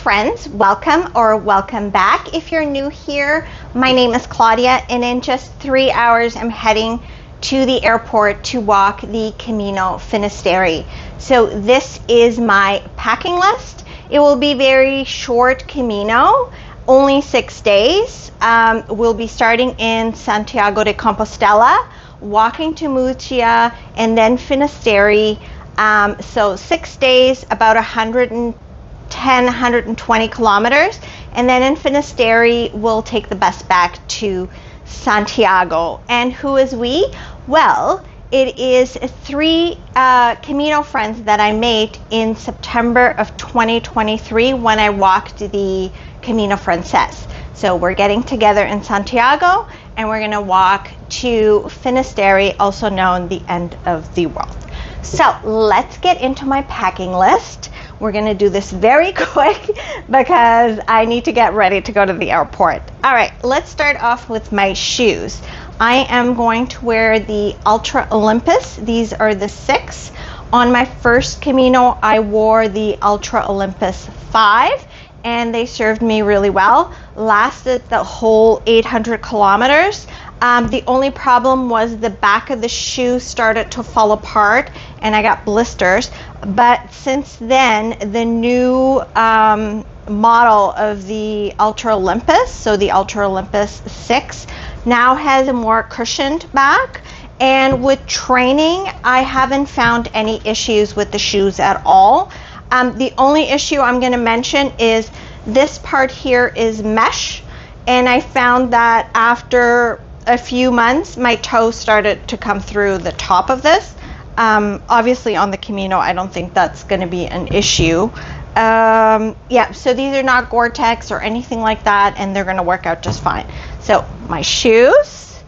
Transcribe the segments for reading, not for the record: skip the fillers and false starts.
friends, welcome or welcome back. If you're new here, my name is Claudia, and in just 3 hours I'm heading to the airport to walk the Camino Finisterre. So this is my packing list. It will be very short Camino, only 6 days. We'll be starting in Santiago de Compostela, walking to Muxia, and then Finisterre. So 6 days, about 120 kilometers, and then in Finisterre we'll take the bus back to Santiago. And who is we? Well, it is 3 Camino friends that I made in September of 2023 when I walked the Camino Francés. So we're getting together in Santiago and we're gonna walk to Finisterre, also known the end of the world. So let's get into my packing list. We're gonna do this very quick because I need to get ready to go to the airport. All right, let's start off with my shoes. I am going to wear the Ultra Olympus. These are the 6. On my first Camino, I wore the Ultra Olympus 5, and they served me really well. Lasted the whole 800 kilometers. The only problem was the back of the shoe started to fall apart and I got blisters. But since then, the new model of the Ultra Olympus, so the Ultra Olympus 6, now has a more cushioned back. And with training, I haven't found any issues with the shoes at all. The only issue I'm going to mention is this part here is mesh. And I found that after a few months, my toes started to come through the top of this. Obviously on the Camino, I don't think that's going to be an issue. Yeah, so these are not Gore-Tex or anything like that, and they're going to work out just fine. So my shoes.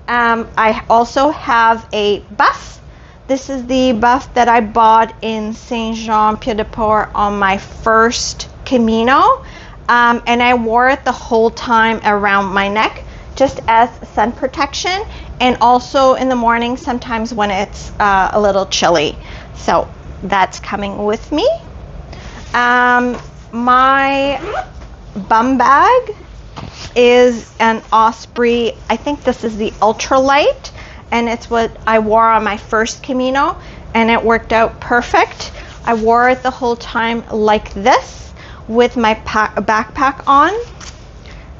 I also have a buff. This is the buff that I bought in Saint-Jean-Pied-de-Port on my first Camino. And I wore it the whole time around my neck, just as sun protection, and also in the morning sometimes when it's a little chilly. So that's coming with me. My bum bag is an Osprey, I think this is the Ultralight, and it's what I wore on my first Camino, and it worked out perfect. I wore it the whole time like this with my backpack on.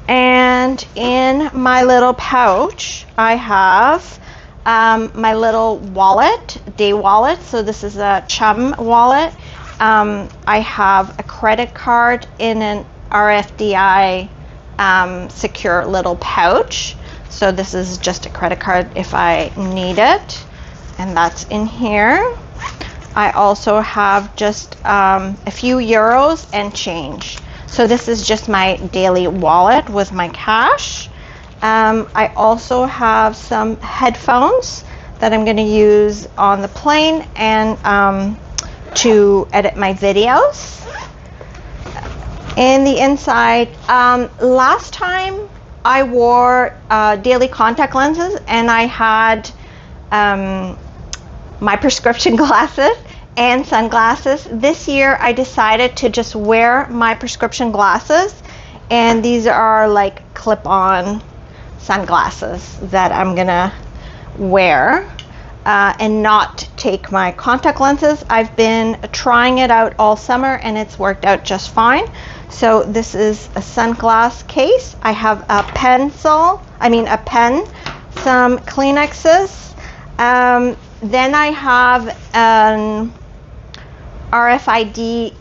And in my little pouch, I have my little wallet, day wallet. So this is a Chum wallet. I have a credit card in an RFID secure little pouch. So this is just a credit card if I need it. And that's in here. I also have just a few euros and change. So this is just my daily wallet with my cash. I also have some headphones that I'm going to use on the plane and to edit my videos. In the inside, last time I wore daily contact lenses and I had my prescription glasses and sunglasses. This year I decided to just wear my prescription glasses, and these are like clip-on sunglasses that I'm gonna wear and not take my contact lenses. I've been trying it out all summer and it's worked out just fine. So this is a sunglass case. I have a pen, some Kleenexes. Then I have an RFID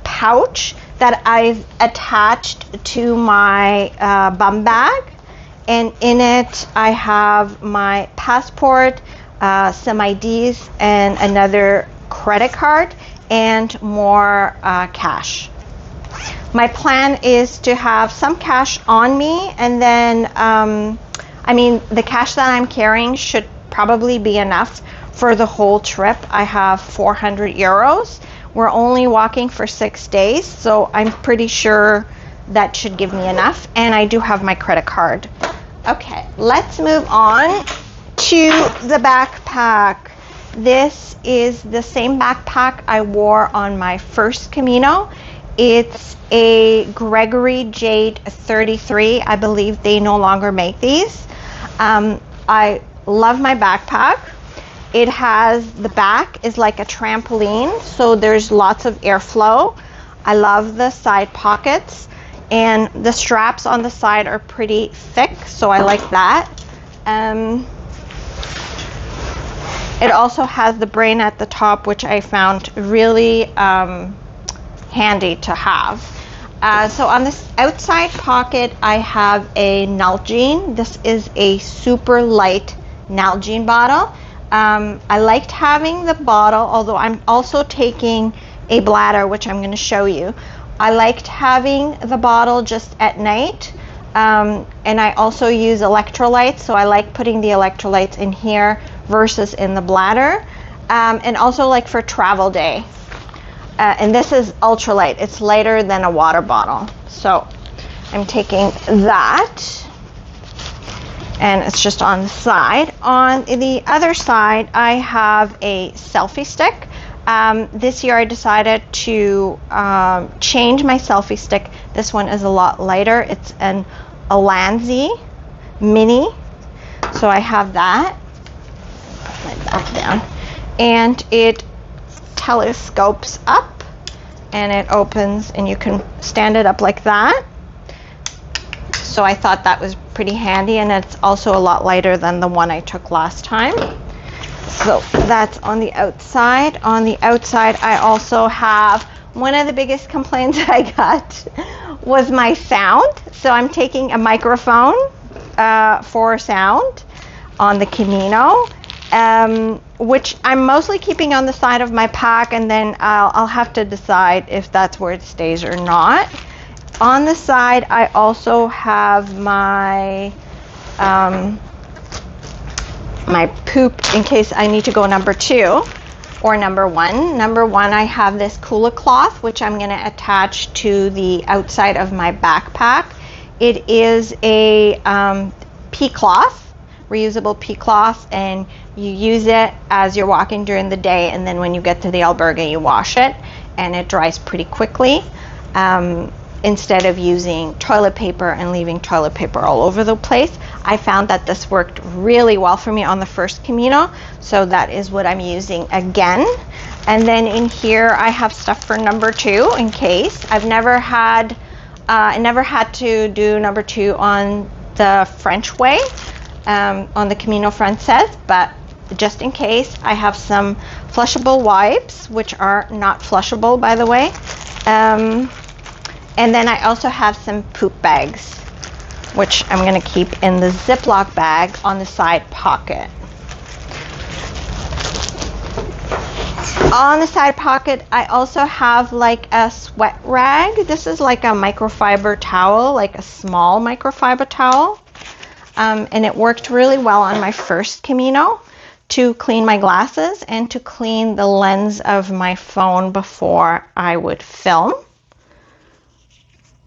pouch that I've attached to my bum bag, and in it I have my passport, some IDs, and another credit card, and more cash. My plan is to have some cash on me, and then the cash that I'm carrying should probably be enough for the whole trip. I have 400 euros. We're only walking for 6 days, so I'm pretty sure that should give me enough, and I do have my credit card. Okay, let's move on to the backpack. This is the same backpack I wore on my first Camino. It's a Gregory Jade 33. I believe they no longer make these. I love my backpack. It has, the back is like a trampoline, so there's lots of airflow. I love the side pockets, and the straps on the side are pretty thick, so I like that. It also has the brain at the top, which I found really handy to have. So on this outside pocket, I have a Nalgene. This is a super light Nalgene bottle. I liked having the bottle, although I'm also taking a bladder, which I'm going to show you. I liked having the bottle just at night, and I also use electrolytes, so I like putting the electrolytes in here versus in the bladder, and also like for travel day. And this is ultralight. It's lighter than a water bottle, so I'm taking that. And it's just on the side. On the other side, I have a selfie stick. This year I decided to change my selfie stick. This one is a lot lighter. It's an Alanzi Mini. So I have that. Put my back down. And it telescopes up and it opens, and you can stand it up like that. So I thought that was pretty handy, and it's also a lot lighter than the one I took last time. So that's on the outside. On the outside, I also have, one of the biggest complaints I got was my sound. So I'm taking a microphone for sound on the Camino, which I'm mostly keeping on the side of my pack, and then I'll have to decide if that's where it stays or not. On the side, I also have my my poop in case I need to go number 2 or number 1. Number 1, I have this Kula cloth, which I'm going to attach to the outside of my backpack. It is a pea cloth, reusable pea cloth, and you use it as you're walking during the day, and then when you get to the albergue, you wash it, and it dries pretty quickly. Instead of using toilet paper and leaving toilet paper all over the place. I found that this worked really well for me on the first Camino, so that is what I'm using again. And then in here I have stuff for number 2 in case. I never had to do number 2 on the French way, on the Camino Frances, but just in case, I have some flushable wipes, which are not flushable, by the way. And then I also have some poop bags, which I'm going to keep in the Ziploc bag on the side pocket. On the side pocket, I also have like a sweat rag. This is like a microfiber towel, like a small microfiber towel. And it worked really well on my first Camino to clean my glasses and to clean the lens of my phone before I would film.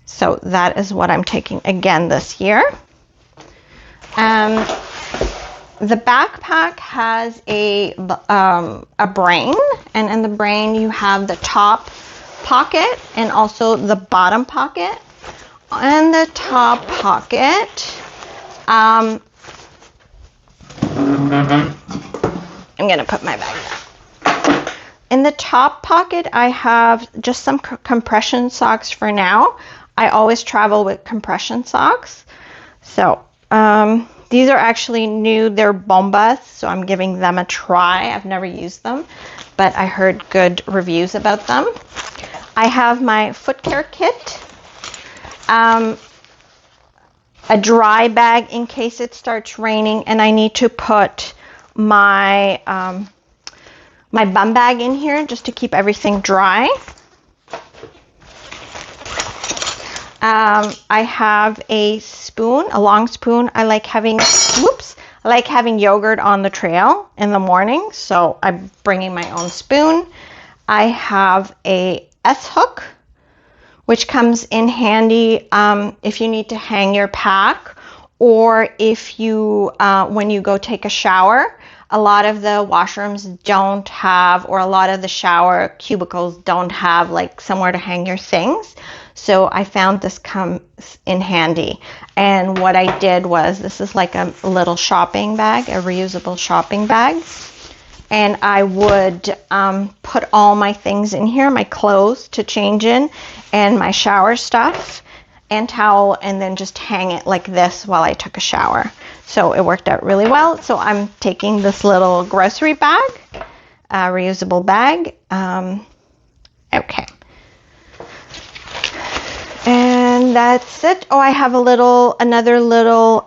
So that is what I'm taking again this year. The backpack has a brain, and in the brain you have the top pocket and also the bottom pocket. In the top pocket, I'm gonna put my bag down. In the top pocket, I have just some compression socks for now. I always travel with compression socks. So these are actually new. They're Bombas, so I'm giving them a try. I've never used them, but I heard good reviews about them. I have my foot care kit, a dry bag in case it starts raining and I need to put my my bum bag in here just to keep everything dry. I have a spoon, a long spoon. I like having yogurt on the trail in the morning, so I'm bringing my own spoon. I have a S-hook, which comes in handy if you need to hang your pack, or if you, when you go take a shower, a lot of the washrooms don't have, or a lot of the shower cubicles don't have like somewhere to hang your things. So I found this comes in handy. And what I did was, this is like a little shopping bag, a reusable shopping bag. And I would put all my things in here, my clothes to change in, and my shower stuff and towel, and then just hang it like this while I took a shower. So it worked out really well. So I'm taking this little grocery bag, reusable bag. Okay. And that's it. Oh, I have another little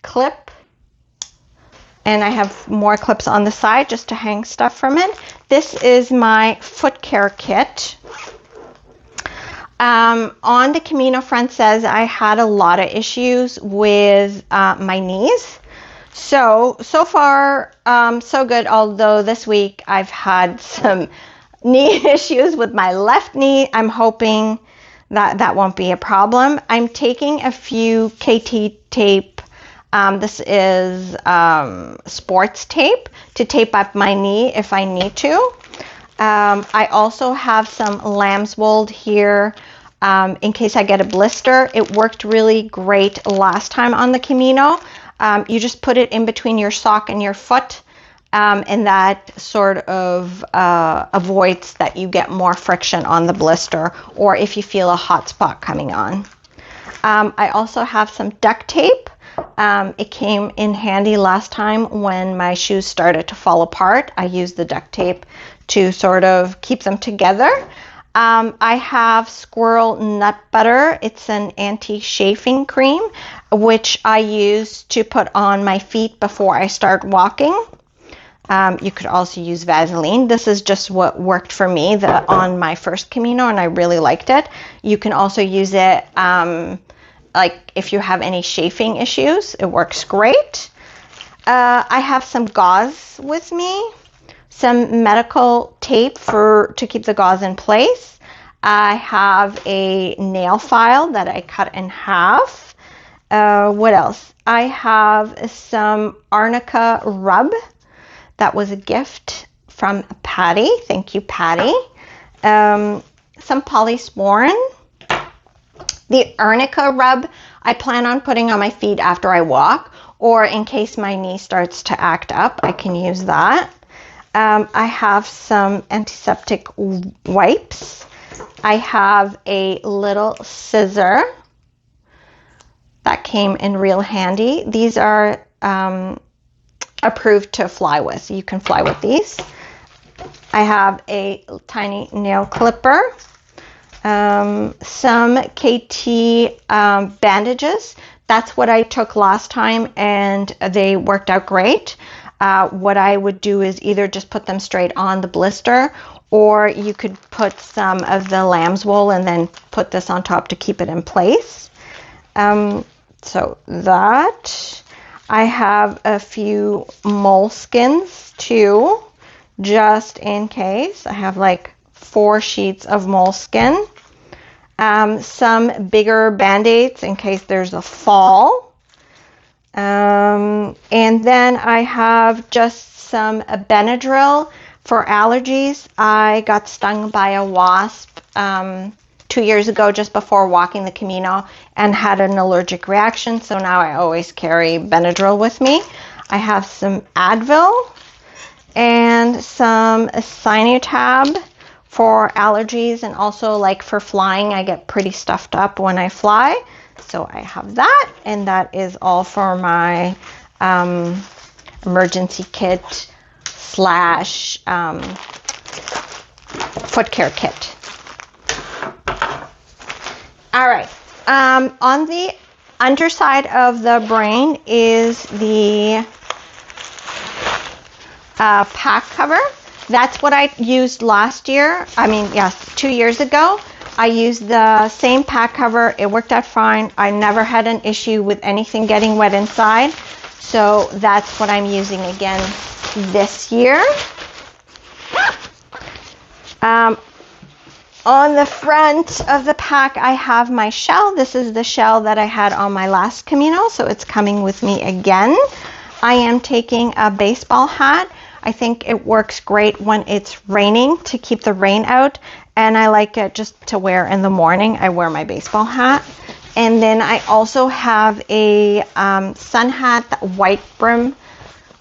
clip. And I have more clips on the side just to hang stuff from it. This is my foot care kit. On the Camino Francés, I had a lot of issues with my knees. So far, so good. Although this week I've had some knee issues with my left knee. I'm hoping that won't be a problem. I'm taking a few KT tape. This is sports tape to tape up my knee if I need to. I also have some lamb's wool here in case I get a blister. It worked really great last time on the Camino. You just put it in between your sock and your foot, and that sort of avoids that you get more friction on the blister, or if you feel a hot spot coming on. I also have some duct tape. It came in handy last time when my shoes started to fall apart. I used the duct tape to sort of keep them together. I have squirrel nut butter. It's an anti-chafing cream, which I use to put on my feet before I start walking. You could also use Vaseline. This is just what worked for me on my first Camino, and I really liked it. You can also use it like if you have any chafing issues. It works great. I have some gauze with me, some medical tape to keep the gauze in place. I have a nail file that I cut in half. What else? I have some arnica rub. That was a gift from Patty. Thank you, Patty. Some polysporin. The arnica rub I plan on putting on my feet after I walk, or in case my knee starts to act up, I can use that. I have some antiseptic wipes. I have a little scissor that came in real handy. These are approved to fly with. You can fly with these. I have a tiny nail clipper. Some KT bandages. That's what I took last time, and they worked out great. What I would do is either just put them straight on the blister, or you could put some of the lamb's wool and then put this on top to keep it in place. So that. I have a few moleskins too, just in case. I have like 4 sheets of moleskin. Some bigger band-aids in case there's a fall. And then I have just some Benadryl for allergies. I got stung by a wasp 2 years ago just before walking the Camino and had an allergic reaction, so now I always carry Benadryl with me. I have some Advil and some Sinutab for allergies, and also like for flying. I get pretty stuffed up when I fly, so I have that, and that is all for my emergency kit / foot care kit. All right, on the underside of the brain is the pack cover. That's what I used last year. 2 years ago. I used the same pack cover. It worked out fine. I never had an issue with anything getting wet inside. So that's what I'm using again this year. On the front of the pack, I have my shell. This is the shell that I had on my last Camino, so it's coming with me again. I am taking a baseball hat. I think it works great when it's raining to keep the rain out, and I like it just to wear in the morning. I wear my baseball hat. And then I also have a sun hat, that white brim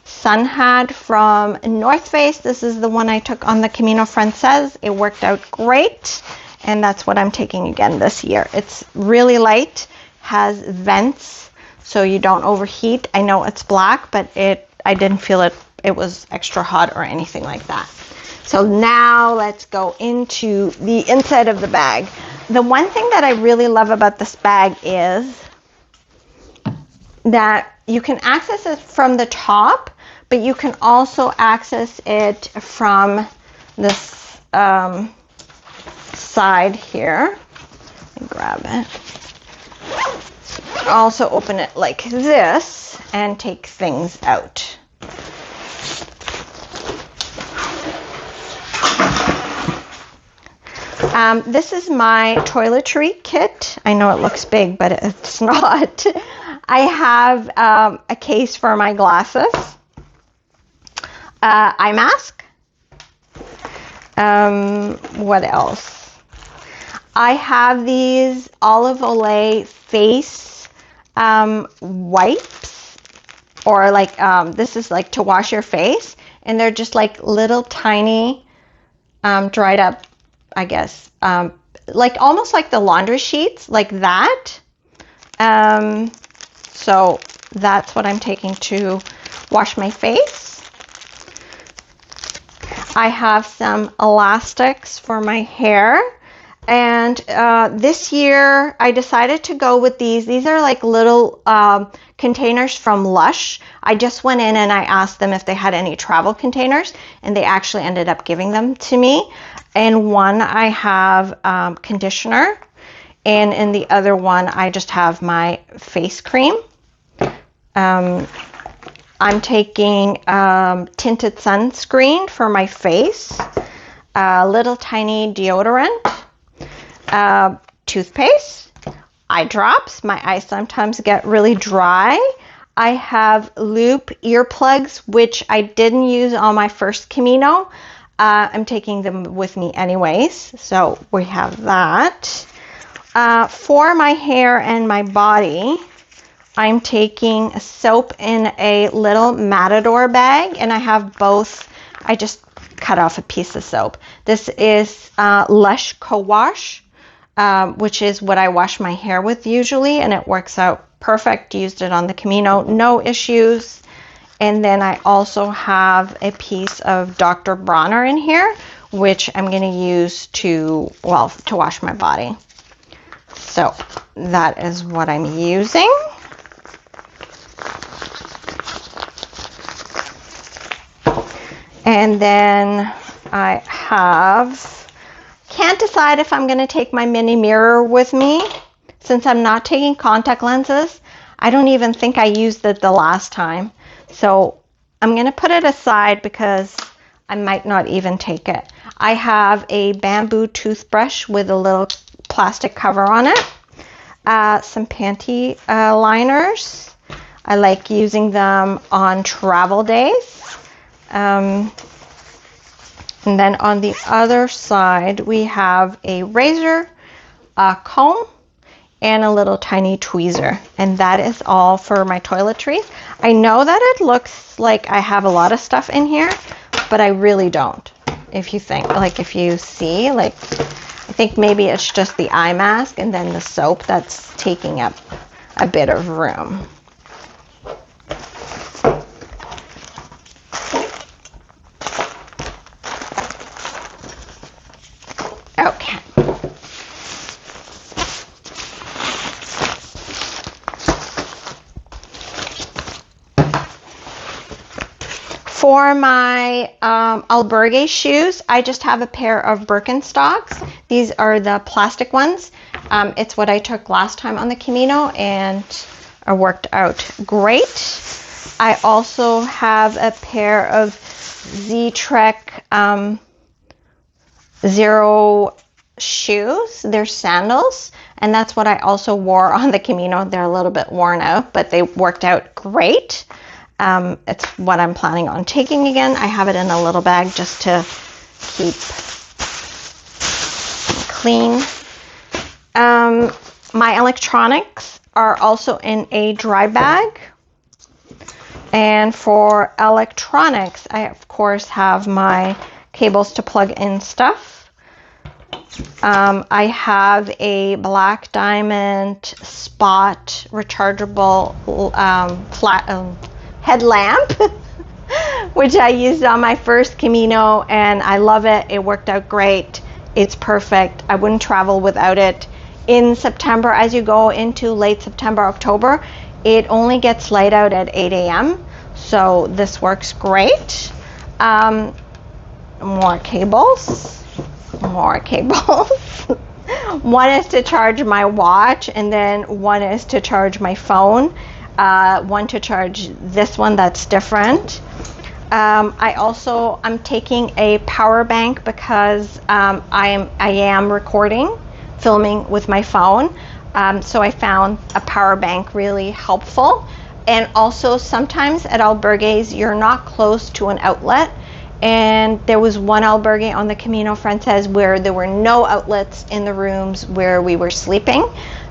sun hat from North Face. This is the one I took on the Camino Finisterre. It worked out great, and that's what I'm taking again this year. It's really light, has vents, so you don't overheat. I know it's black, but I didn't feel it was extra hot or anything like that. So now let's go into the inside of the bag. The one thing that I really love about this bag is that you can access it from the top, but you can also access it from this side here. Let me grab it. Also open it like this and take things out. This is my toiletry kit. I know it looks big, but it's not. I have a case for my glasses, eye mask. What else? I have these Olive Olay face wipes, or like this is like to wash your face, and they're just like little tiny dried up, I guess, like almost like the laundry sheets, like that. So that's what I'm taking to wash my face. I have some elastics for my hair. And this year I decided to go with these. These are like little containers from Lush. I just went in and I asked them if they had any travel containers, and they actually ended up giving them to me. In one I have conditioner, and in the other one I just have my face cream. I'm taking tinted sunscreen for my face, a little tiny deodorant, toothpaste, eye drops. My eyes sometimes get really dry. I have loop earplugs, which I didn't use on my first Camino. I'm taking them with me anyways, so we have that. For my hair and my body, I'm taking a soap in a little Matador bag, and I have both. I just cut off a piece of soap. This is Lush Co-Wash, which is what I wash my hair with usually, and it works out perfect. Used it on the Camino, no issues. And then I also have a piece of Dr. Bronner in here, which I'm going to use to wash my body. So that is what I'm using. And then I can't decide if I'm going to take my mini mirror with me, since I'm not taking contact lenses. I don't even think I used it the last time. So I'm going to put it aside because I might not even take it. I have a bamboo toothbrush with a little plastic cover on it. Some panty liners. I like using them on travel days. And then on the other side, we have a razor, a comb, and a little tiny tweezer. And that is all for my toiletries. I know that it looks like I have a lot of stuff in here, but I really don't. If you think, like if you see, like I think maybe it's just the eye mask and then the soap that's taking up a bit of room. Okay. For my Albergue shoes, I just have a pair of Birkenstocks. These are the plastic ones. It's what I took last time on the Camino, and it worked out great. I also have a pair of Z-Trek Zero shoes. They're sandals, and that's what I also wore on the Camino. They're a little bit worn out, but they worked out great. It's what I'm planning on taking again. I have it in a little bag just to keep clean. My electronics are also in a dry bag. And for electronics, I of course have my cables to plug in stuff. I have a black diamond spot rechargeable headlamp, which I used on my first Camino, and I love it. It worked out great. It's perfect. I wouldn't travel without it. In September, as you go into late September, October, it only gets light out at 8 a.m. So this works great. More cables. One is to charge my watch, and then one is to charge my phone. One to charge this one that's different. I'm taking a power bank because I am filming with my phone. So I found a power bank really helpful. And also sometimes at albergues, you're not close to an outlet. And there was one albergue on the Camino Francés where there were no outlets in the rooms where we were sleeping.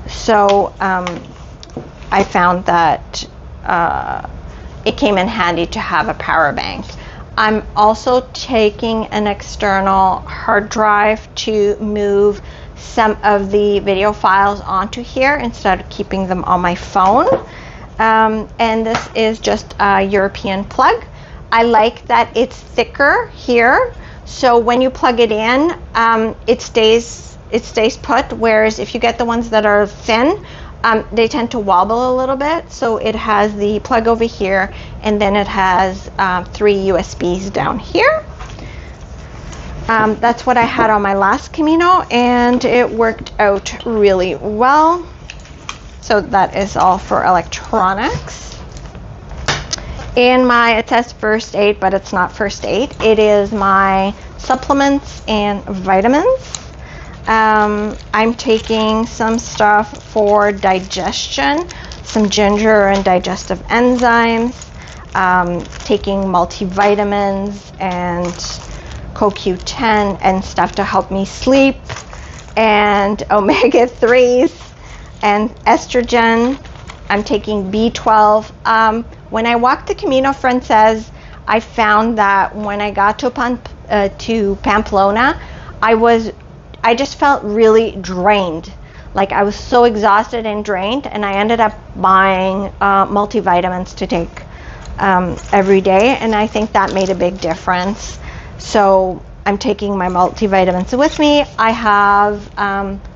So I found that it came in handy to have a power bank. I'm also taking an external hard drive to move some of the video files onto here instead of keeping them on my phone. And this is just a European plug. I like that it's thicker here, so when you plug it in, it stays put, whereas if you get the ones that are thin, they tend to wobble a little bit. So it has the plug over here, and then it has 3 USBs down here. That's what I had on my last Camino, and it worked out really well. So that is all for electronics. It says first aid, but it's not first aid. It is my supplements and vitamins. I'm taking some stuff for digestion, some ginger and digestive enzymes, taking multivitamins and CoQ10 and stuff to help me sleep, and omega-3s and estrogen. I'm taking B12. When I walked the Camino Francés, I found that when I got to Pamplona, I just felt really drained. Like I was so exhausted and drained, and I ended up buying multivitamins to take every day, and I think that made a big difference. So I'm taking my multivitamins with me. I have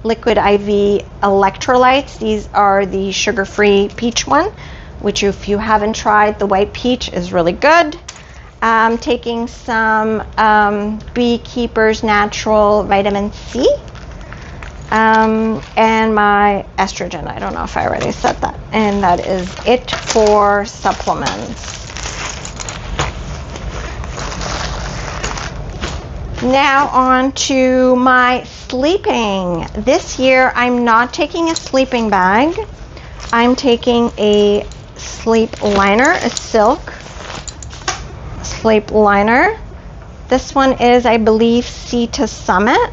liquid IV electrolytes. These are the sugar-free peach one, which if you haven't tried, the white peach is really good. I'm taking some Beekeeper's Natural Vitamin C, and my estrogen. I don't know if I already said that. And that is it for supplements. Now on to my sleeping. This year I'm not taking a sleeping bag. I'm taking a sleep liner, a silk sleep liner. This one is, I believe, Sea to Summit.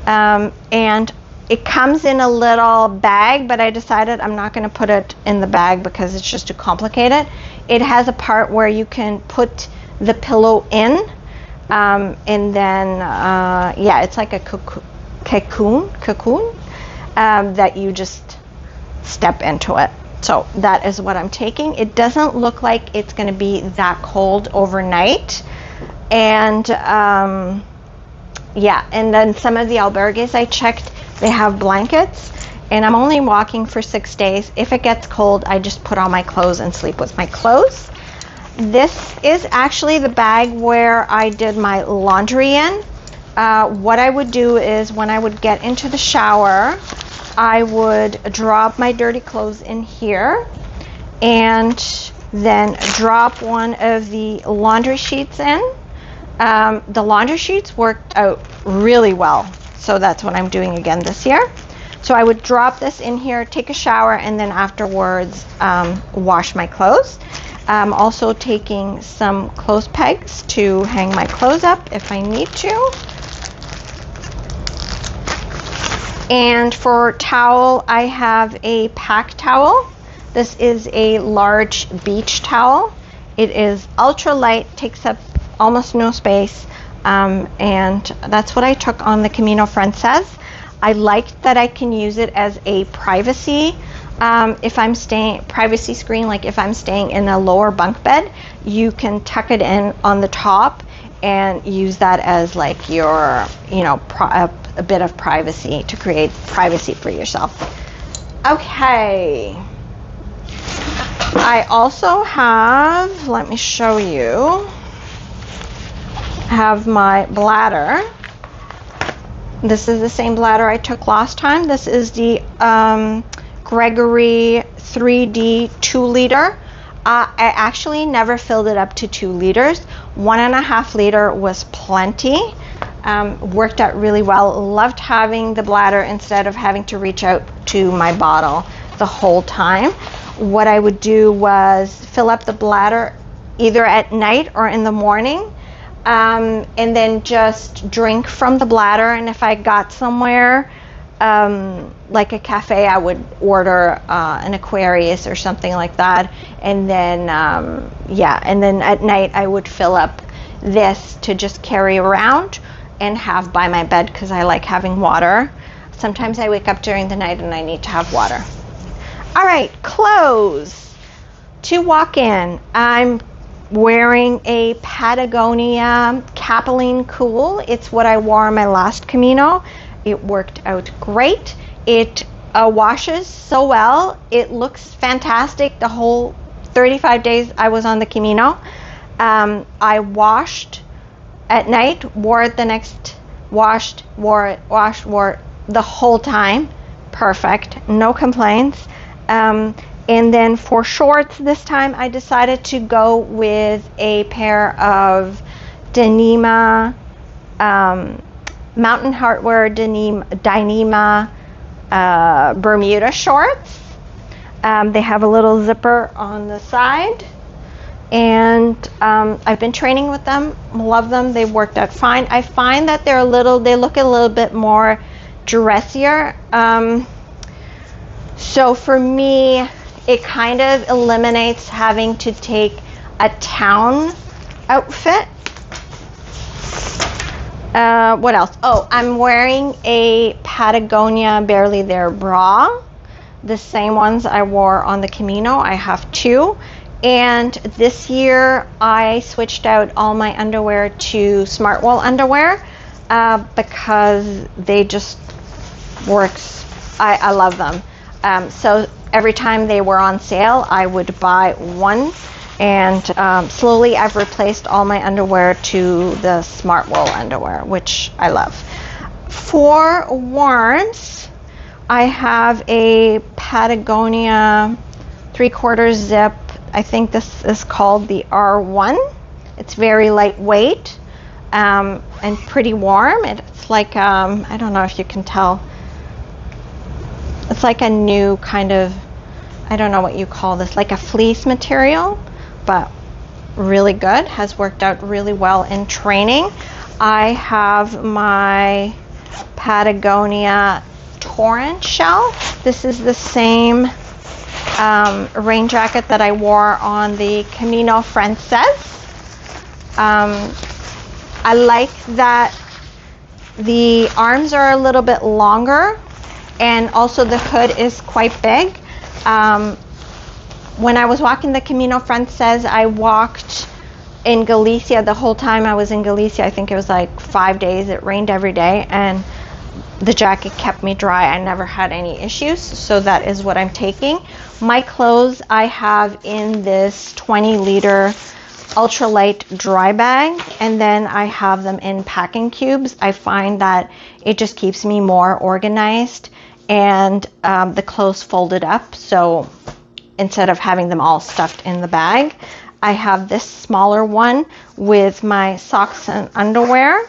And it comes in a little bag, but I decided I'm not going to put it in the bag because it's just too complicated. It has a part where you can put the pillow in. And then, it's like a cocoon that you just step into it. So that is what I'm taking. It doesn't look like it's going to be that cold overnight. And, and then some of the albergues I checked, they have blankets. And I'm only walking for 6 days. If it gets cold, I just put on my clothes and sleep with my clothes. This is actually the bag where I did my laundry in. What I would do is when I would get into the shower, I would drop my dirty clothes in here and then drop one of the laundry sheets in. The laundry sheets worked out really well, so that's what I'm doing again this year. So I would drop this in here, take a shower, and then afterwards wash my clothes. I'm also taking some clothes pegs to hang my clothes up if I need to. And for towel, I have a pack towel. This is a large beach towel. It is ultralight, takes up almost no space, and that's what I took on the Camino Finisterre. I like that I can use it as a privacy. If I'm staying privacy screen, like if I'm staying in a lower bunk bed, you can tuck it in on the top and use that as like your, you know, a bit of privacy to create privacy for yourself. Okay. I also have, let me show you, have my bladder. This is the same bladder I took last time. This is the Gregory 3D 2-liter. I actually never filled it up to 2 liters. 1.5 liter was plenty. Worked out really well. Loved having the bladder instead of having to reach out to my bottle the whole time. What I would do was fill up the bladder either at night or in the morning, and then just drink from the bladder. And if I got somewhere like a cafe, I would order an Aquarius or something like that, and then and then at night I would fill up this to just carry around and have by my bed because I like having water. Sometimes I wake up during the night and I need to have water. All right, clothes to walk in. I'm wearing a Patagonia Capilene Cool. It's what I wore on my last Camino. It worked out great. It washes so well. It looks fantastic the whole 35 days I was on the Camino. I washed at night, wore it the next, washed, wore it, washed, wore it the whole time. Perfect, no complaints. And then for shorts this time, I decided to go with a pair of Dyneema, Mountain Hardwear Dyneema Bermuda shorts. They have a little zipper on the side. And I've been training with them, love them, they've worked out fine. I find that they look a little bit more dressier. So for me, it kind of eliminates having to take a town outfit. What else? Oh, I'm wearing a Patagonia Barely There bra. The same ones I wore on the Camino. I have 2. And this year I switched out all my underwear to Smartwool underwear because they just works. I love them. So every time they were on sale, I would buy one, and slowly I've replaced all my underwear to the Smartwool underwear, which I love. For warmth, I have a Patagonia 3/4 zip. I think this is called the R1. It's very lightweight and pretty warm. It's like, I don't know if you can tell. It's like a new kind of, I don't know what you call this, like a fleece material, but really good. Has worked out really well in training. I have my Patagonia Torrent shell. This is the same rain jacket that I wore on the Camino Finisterre. I like that the arms are a little bit longer, and also the hood is quite big. When I was walking the Camino Finisterre, I walked in Galicia the whole time I was in Galicia. I think it was like 5 days. It rained every day, and the jacket kept me dry. I never had any issues, so that is what I'm taking. My clothes I have in this 20-liter ultralight dry bag, and then I have them in packing cubes. I find that it just keeps me more organized, and the clothes folded up, so instead of having them all stuffed in the bag, I have this smaller one with my socks and underwear.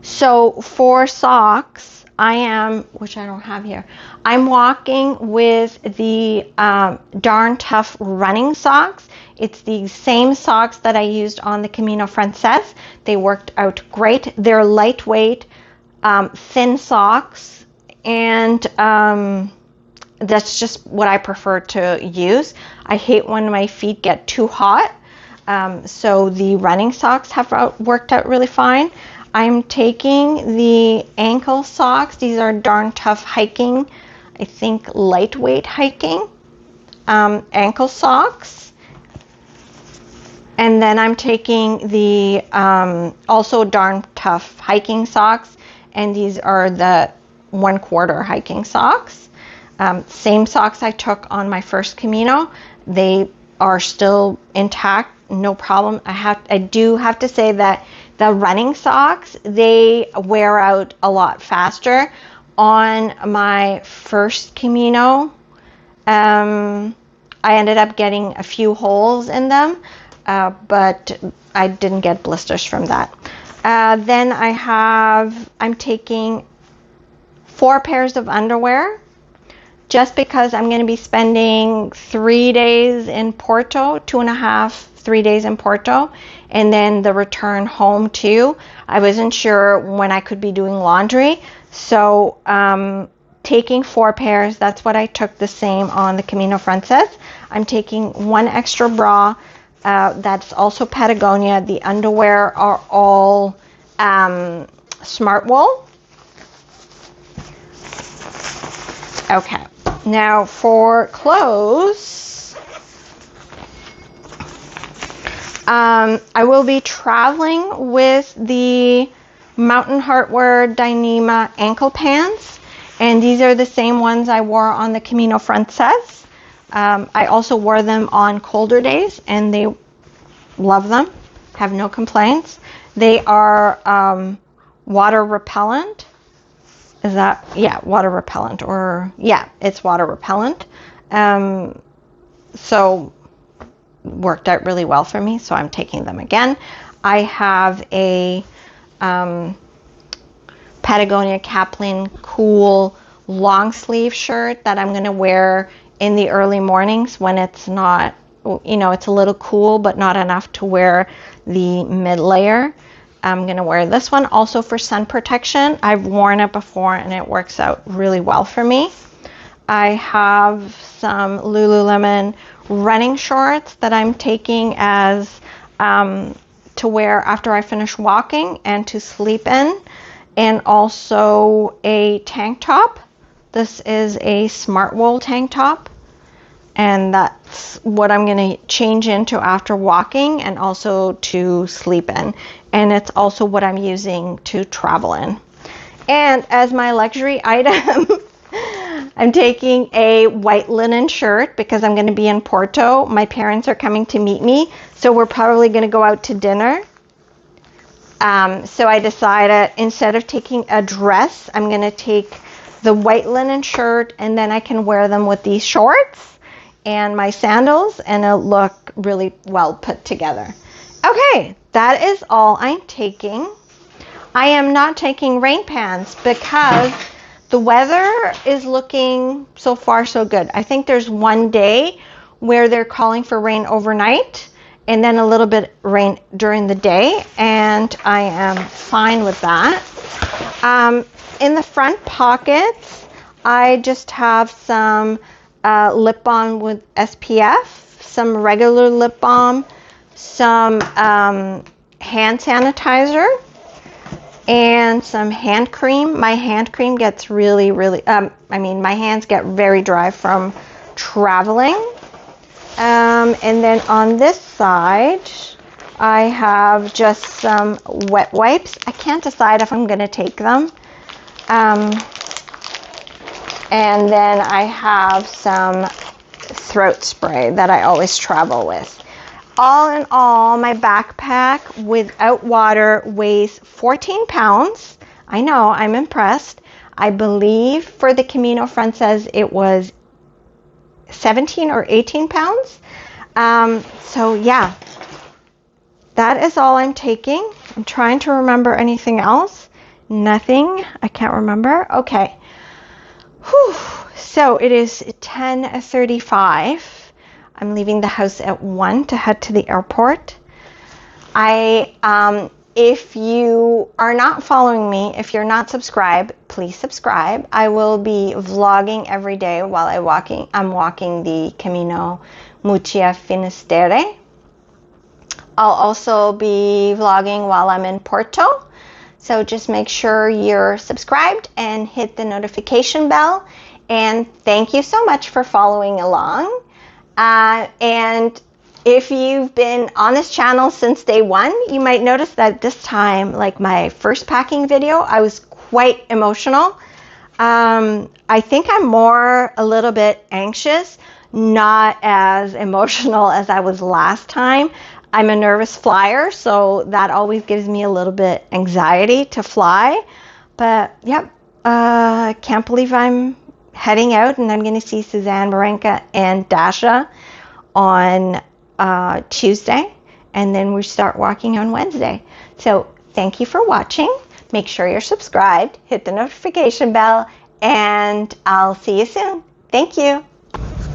So for socks, I am, which I don't have here, I'm walking with the Darn Tough running socks. It's the same socks that I used on the Camino Francés. They worked out great. They're lightweight, thin socks, and that's just what I prefer to use. I hate when my feet get too hot, so the running socks have worked out really fine. I'm taking the ankle socks. These are Darn Tough hiking, I think lightweight hiking ankle socks. And then I'm taking the also Darn Tough hiking socks, and these are the 1/4 hiking socks. Same socks I took on my first Camino. They are still intact, no problem. I do have to say that the running socks, they wear out a lot faster. On my first Camino, I ended up getting a few holes in them, but I didn't get blisters from that. Then I'm taking 4 pairs of underwear, just because I'm going to be spending 3 days in Porto, 2.5, 3 days in Porto, and then the return home too. I wasn't sure when I could be doing laundry, so taking 4 pairs, that's what I took, the same on the Camino Francés. I'm taking 1 extra bra, that's also Patagonia. The underwear are all smart wool. Okay, now for clothes, I will be traveling with the Mountain Heartwear Dyneema ankle pants, and these are the same ones I wore on the Camino Francés. I also wore them on colder days, and they love them, have no complaints. They are water repellent. Is that, yeah, water repellent, or yeah, it's water repellent. So worked out really well for me, so I'm taking them again. I have a Patagonia Kaplan Cool long sleeve shirt that I'm going to wear in the early mornings when it's not, you know, it's a little cool but not enough to wear the mid layer. I'm going to wear this one also for sun protection. I've worn it before and it works out really well for me. I have some Lululemon running shorts that I'm taking as to wear after I finish walking and to sleep in, and also a tank top. This is a smart wool tank top, and that's what I'm going to change into after walking and also to sleep in, and it's also what I'm using to travel in. And as my luxury item, I'm taking a white linen shirt because I'm going to be in Porto. My parents are coming to meet me, so we're probably going to go out to dinner. So I decided instead of taking a dress, I'm going to take the white linen shirt, and then I can wear them with these shorts and my sandals, and it'll look really well put together. Okay, that is all I'm taking. I am not taking rain pants because the weather is looking so far so good. I think there's one day where they're calling for rain overnight and then a little bit rain during the day, and I am fine with that. In the front pockets, I just have some lip balm with SPF, some regular lip balm, some hand sanitizer, and some hand cream. My hand cream gets really, my hands get very dry from traveling. And then on this side, I have just some wet wipes. I can't decide if I'm going to take them. And then I have some throat spray that I always travel with. All in all, my backpack without water weighs 14 pounds. I know, I'm impressed. I believe for the Camino Francés it was 17 or 18 pounds. So yeah, that is all I'm taking. I'm trying to remember anything else. Nothing. I can't remember. Okay. Whew. So it is 10:35. I'm leaving the house at 1 to head to the airport. If you are not following me, if you're not subscribed, please subscribe. I will be vlogging every day while I'm walking the Camino Muxia-Finisterre. I'll also be vlogging while I'm in Porto. So just make sure you're subscribed and hit the notification bell. And thank you so much for following along. And if you've been on this channel since day one, you might notice that this time, like my first packing video, I was quite emotional. I think I'm a little bit anxious, not as emotional as I was last time. I'm a nervous flyer, so that always gives me a little bit anxiety to fly. But yep, can't believe I'm heading out, and I'm going to see Suzanne, Marenka, and Dasha on Tuesday, and then we start walking on Wednesday. So thank you for watching. Make sure you're subscribed, hit the notification bell, and I'll see you soon. Thank you.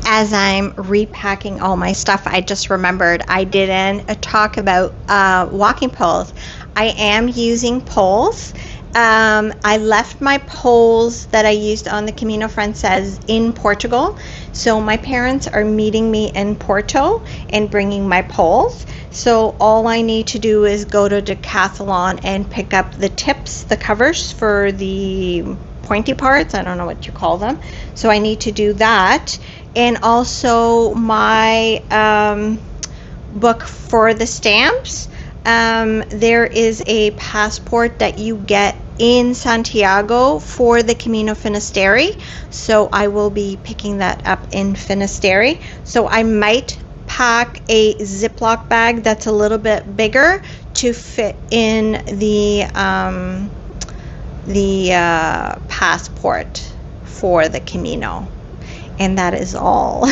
As I'm repacking all my stuff, I just remembered I didn't talk about walking poles. I am using poles. I left my poles that I used on the Camino Francés in Portugal. So my parents are meeting me in Porto and bringing my poles. So all I need to do is go to Decathlon and pick up the tips, the covers for the pointy parts. I don't know what you call them. So I need to do that. And also my book for the stamps. There is a passport that you get in Santiago for the Camino Finisterre, so I will be picking that up in Finisterre. So I might pack a Ziploc bag that's a little bit bigger to fit in the passport for the Camino. And that is all.